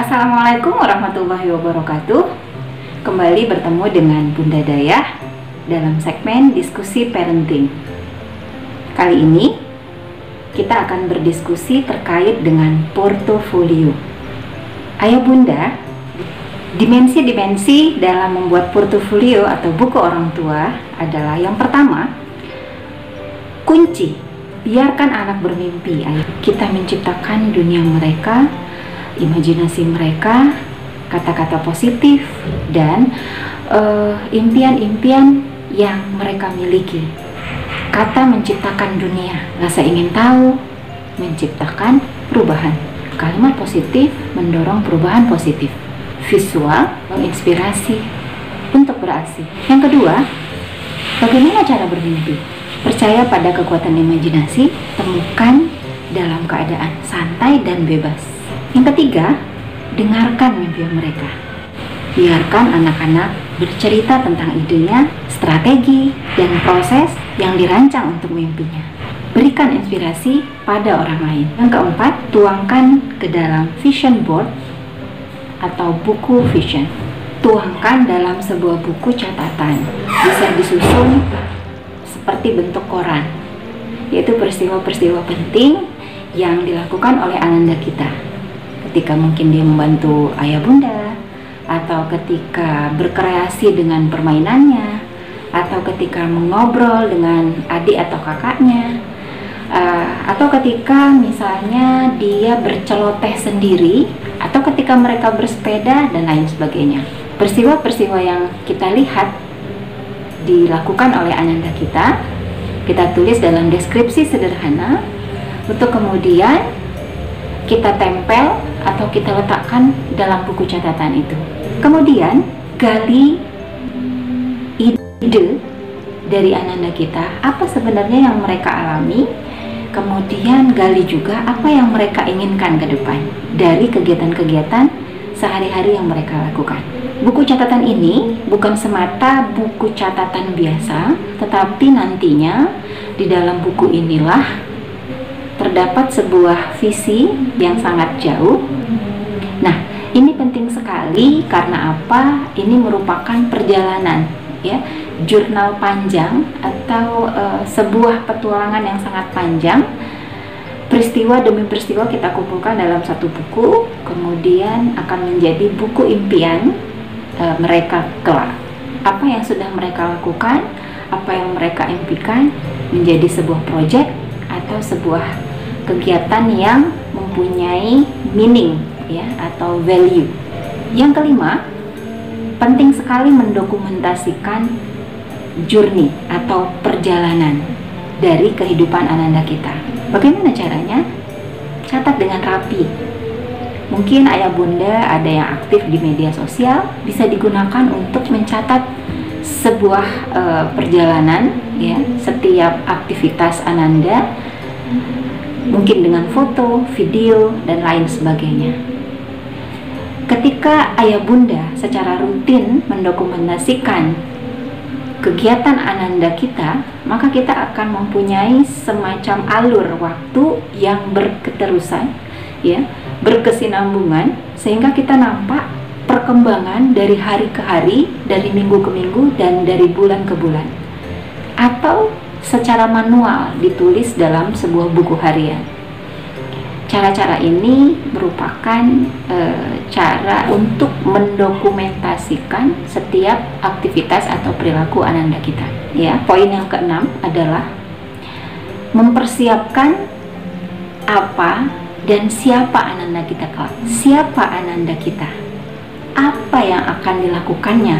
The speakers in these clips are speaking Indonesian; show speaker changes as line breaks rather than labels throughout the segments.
Assalamualaikum warahmatullahi wabarakatuh. Kembali bertemu dengan Bunda Dayah dalam segmen diskusi parenting. Kali ini kita akan berdiskusi terkait dengan portofolio. Ayah Bunda, dimensi-dimensi dalam membuat portofolio atau buku orang tua adalah yang pertama, kunci. Biarkan anak bermimpi. Kita menciptakan dunia mereka, imajinasi mereka, kata-kata positif, dan impian-impian yang mereka miliki. Kata menciptakan dunia, rasa ingin tahu, menciptakan perubahan. Kalimat positif mendorong perubahan positif. Visual menginspirasi untuk beraksi. Yang kedua, bagaimana cara bermimpi? Percaya pada kekuatan imajinasi, temukan dalam keadaan santai dan bebas. Yang ketiga, dengarkan mimpi mereka. Biarkan anak-anak bercerita tentang idenya, strategi, dan proses yang dirancang untuk mimpinya. Berikan inspirasi pada orang lain. Yang keempat, tuangkan ke dalam vision board atau buku vision. Tuangkan dalam sebuah buku catatan. Bisa disusun seperti bentuk koran, yaitu peristiwa-peristiwa penting yang dilakukan oleh ananda kita. Ketika mungkin dia membantu ayah bunda, atau ketika berkreasi dengan permainannya, atau ketika mengobrol dengan adik atau kakaknya, atau ketika misalnya dia berceloteh sendiri, atau ketika mereka bersepeda dan lain sebagainya. Peristiwa-peristiwa yang kita lihat dilakukan oleh ananda kita tulis dalam deskripsi sederhana untuk kemudian kita tempel atau kita letakkan dalam buku catatan itu. Kemudian gali ide dari ananda kita, apa sebenarnya yang mereka alami. Kemudian gali juga apa yang mereka inginkan ke depan dari kegiatan-kegiatan sehari-hari yang mereka lakukan. Buku catatan ini bukan semata buku catatan biasa, tetapi nantinya di dalam buku inilah terdapat sebuah visi yang sangat jauh. Nah, ini penting sekali karena apa? Ini merupakan perjalanan, ya, jurnal panjang atau sebuah petualangan yang sangat panjang. Peristiwa demi peristiwa kita kumpulkan dalam satu buku, kemudian akan menjadi buku impian mereka kelak. Apa yang sudah mereka lakukan, apa yang mereka impikan menjadi sebuah proyek atau sebuah kegiatan yang mempunyai meaning, ya, atau value. Yang kelima, penting sekali mendokumentasikan journey atau perjalanan dari kehidupan ananda kita. Bagaimana caranya? Catat dengan rapi. Mungkin ayah bunda ada yang aktif di media sosial, bisa digunakan untuk mencatat sebuah perjalanan, ya, setiap aktivitas ananda, mungkin dengan foto, video, dan lain sebagainya. Ketika ayah bunda secara rutin mendokumentasikan kegiatan ananda kita, maka kita akan mempunyai semacam alur waktu yang berketerusan, ya, berkesinambungan, sehingga kita nampak perkembangan dari hari ke hari, dari minggu ke minggu, dan dari bulan ke bulan. Atau secara manual ditulis dalam sebuah buku harian. Cara-cara ini merupakan cara untuk mendokumentasikan setiap aktivitas atau perilaku ananda kita. Ya, poin yang keenam adalah mempersiapkan apa dan siapa ananda kita kelak. Siapa ananda kita? Apa yang akan dilakukannya?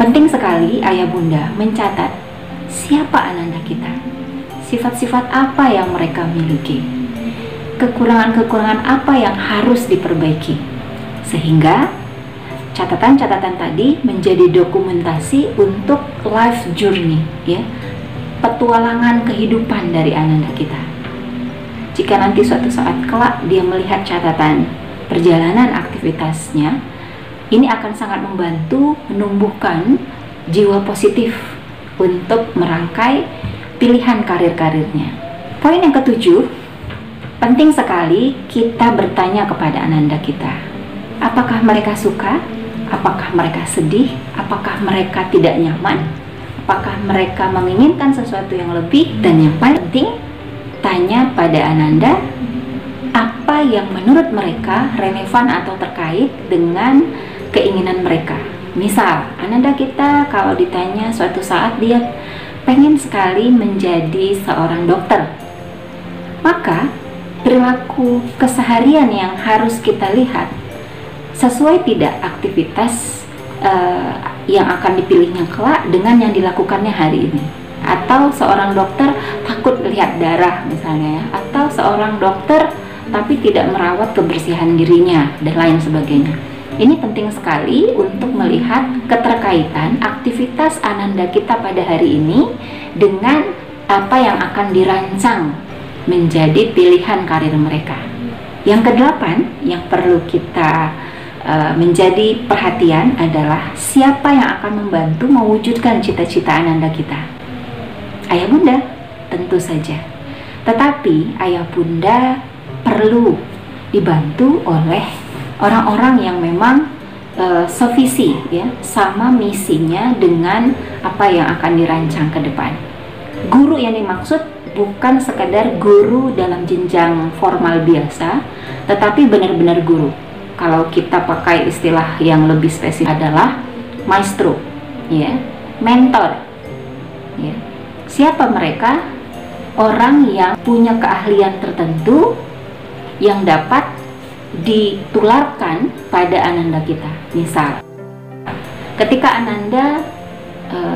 Penting sekali ayah bunda mencatat siapa ananda kita, sifat-sifat apa yang mereka miliki, kekurangan-kekurangan apa yang harus diperbaiki, sehingga catatan-catatan tadi menjadi dokumentasi untuk life journey, ya, petualangan kehidupan dari ananda kita. Jika nanti suatu saat kelak dia melihat catatan perjalanan aktivitasnya, ini akan sangat membantu menumbuhkan jiwa positif untuk merangkai pilihan karir-karirnya. Poin yang ketujuh, penting sekali kita bertanya kepada ananda kita, Apakah mereka suka? Apakah mereka sedih? Apakah mereka tidak nyaman? Apakah mereka menginginkan sesuatu yang lebih? Dan yang paling penting, tanya pada Ananda apa yang menurut mereka relevan atau terkait dengan keinginan mereka. Misal, Ananda kita kalau ditanya suatu saat dia pengen sekali menjadi seorang dokter, maka perilaku keseharian yang harus kita lihat sesuai tidak aktivitas yang akan dipilihnya kelak dengan yang dilakukannya hari ini. Atau seorang dokter takut lihat darah misalnya ya, atau seorang dokter tapi tidak merawat kebersihan dirinya dan lain sebagainya. Ini penting sekali untuk melihat keterkaitan aktivitas Ananda kita pada hari ini dengan apa yang akan dirancang menjadi pilihan karir mereka. Yang kedelapan yang perlu kita menjadi perhatian adalah siapa yang akan membantu mewujudkan cita-cita Ananda kita. Ayah Bunda, tentu saja. Tetapi Ayah Bunda perlu dibantu oleh orang-orang yang memang sevisi ya, sama misinya dengan apa yang akan dirancang ke depan. Guru yang dimaksud bukan sekadar guru dalam jenjang formal biasa, tetapi benar-benar guru. Kalau kita pakai istilah yang lebih spesifik adalah maestro, ya, mentor. Ya. Siapa mereka? Orang yang punya keahlian tertentu yang dapat ditularkan pada Ananda kita. Misal, ketika Ananda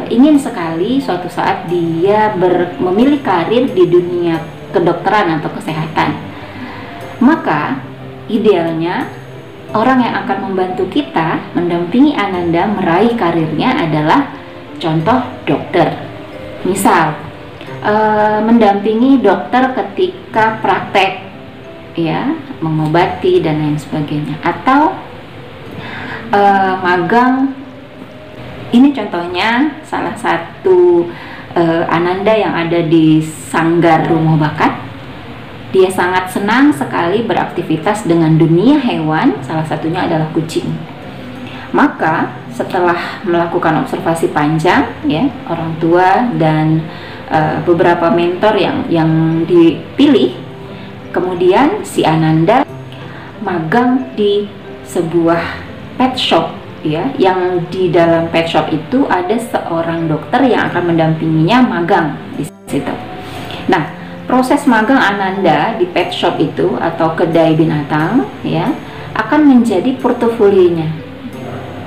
ingin sekali suatu saat dia memilih karir di dunia kedokteran atau kesehatan, maka idealnya orang yang akan membantu kita mendampingi Ananda meraih karirnya adalah contoh dokter. Misal, mendampingi dokter ketika praktek, ya, mengobati dan lain sebagainya, atau magang. Ini contohnya salah satu Ananda yang ada di Sanggar Rumah Bakat. Dia sangat senang sekali beraktivitas dengan dunia hewan, salah satunya adalah kucing. Maka setelah melakukan observasi panjang, ya, orang tua dan beberapa mentor yang dipilih, kemudian si Ananda magang di sebuah pet shop, ya, yang di dalam pet shop itu ada seorang dokter yang akan mendampinginya magang di situ. Nah, proses magang Ananda di pet shop itu atau kedai binatang, ya, akan menjadi portofolionya.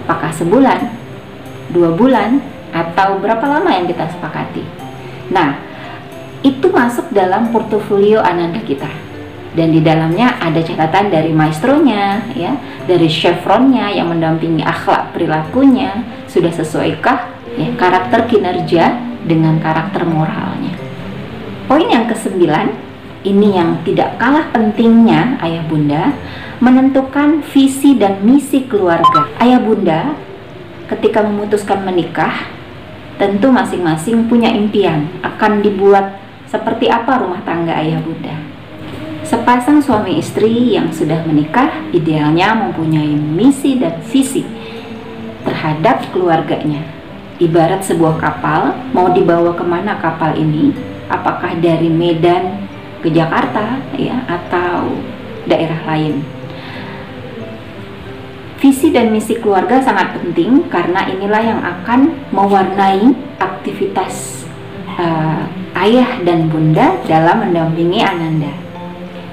Apakah sebulan, 2 bulan, atau berapa lama yang kita sepakati? Nah, itu masuk dalam portofolio Ananda kita. Dan di dalamnya ada catatan dari maestronya, ya, dari chevronnya yang mendampingi akhlak perilakunya, sudah sesuaikah ya karakter kinerja dengan karakter moralnya. Poin yang ke-9, ini yang tidak kalah pentingnya Ayah Bunda, menentukan visi dan misi keluarga. Ayah Bunda ketika memutuskan menikah, tentu masing-masing punya impian akan dibuat seperti apa rumah tangga Ayah Bunda. Sepasang suami istri yang sudah menikah idealnya mempunyai misi dan visi terhadap keluarganya. Ibarat sebuah kapal, mau dibawa kemana kapal ini? Apakah dari Medan ke Jakarta, ya, atau daerah lain? Visi dan misi keluarga sangat penting karena inilah yang akan mewarnai aktivitas ayah dan bunda dalam mendampingi Ananda.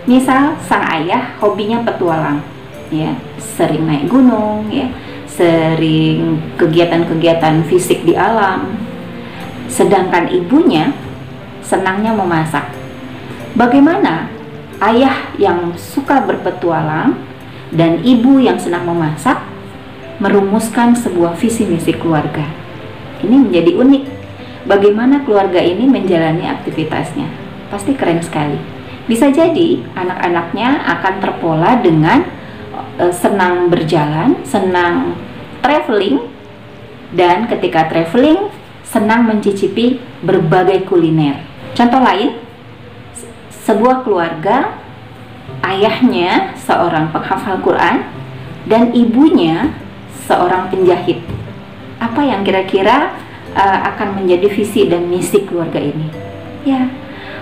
Misal sang ayah hobinya petualang, ya, sering naik gunung, ya, sering kegiatan-kegiatan fisik di alam. Sedangkan ibunya senangnya memasak. Bagaimana ayah yang suka berpetualang dan ibu yang senang memasak merumuskan sebuah visi misi keluarga? Ini menjadi unik. Bagaimana keluarga ini menjalani aktivitasnya? Pasti keren sekali. Bisa jadi anak-anaknya akan terpola dengan senang berjalan, senang traveling, dan ketika traveling senang mencicipi berbagai kuliner. Contoh lain, sebuah keluarga ayahnya seorang penghafal Quran dan ibunya seorang penjahit. Apa yang kira-kira akan menjadi visi dan misi keluarga ini? Ya,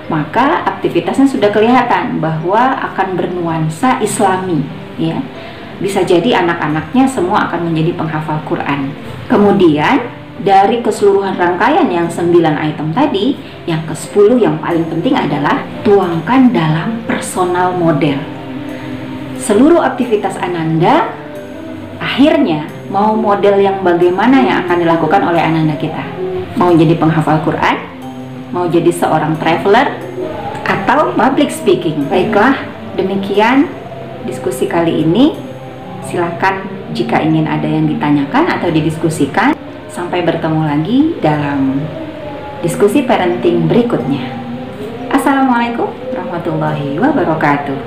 maka aktivitasnya sudah kelihatan bahwa akan bernuansa Islami, ya. Bisa jadi anak-anaknya semua akan menjadi penghafal Quran. Kemudian dari keseluruhan rangkaian yang 9 item tadi, yang ke-10 yang paling penting adalah tuangkan dalam personal model. Seluruh aktivitas Ananda akhirnya mau model yang bagaimana yang akan dilakukan oleh Ananda kita. Mau jadi penghafal Quran, mau jadi seorang traveler, atau public speaking. Baiklah, demikian diskusi kali ini. Silakan jika ingin ada yang ditanyakan atau didiskusikan. Sampai bertemu lagi dalam diskusi parenting berikutnya. Assalamualaikum warahmatullahi wabarakatuh.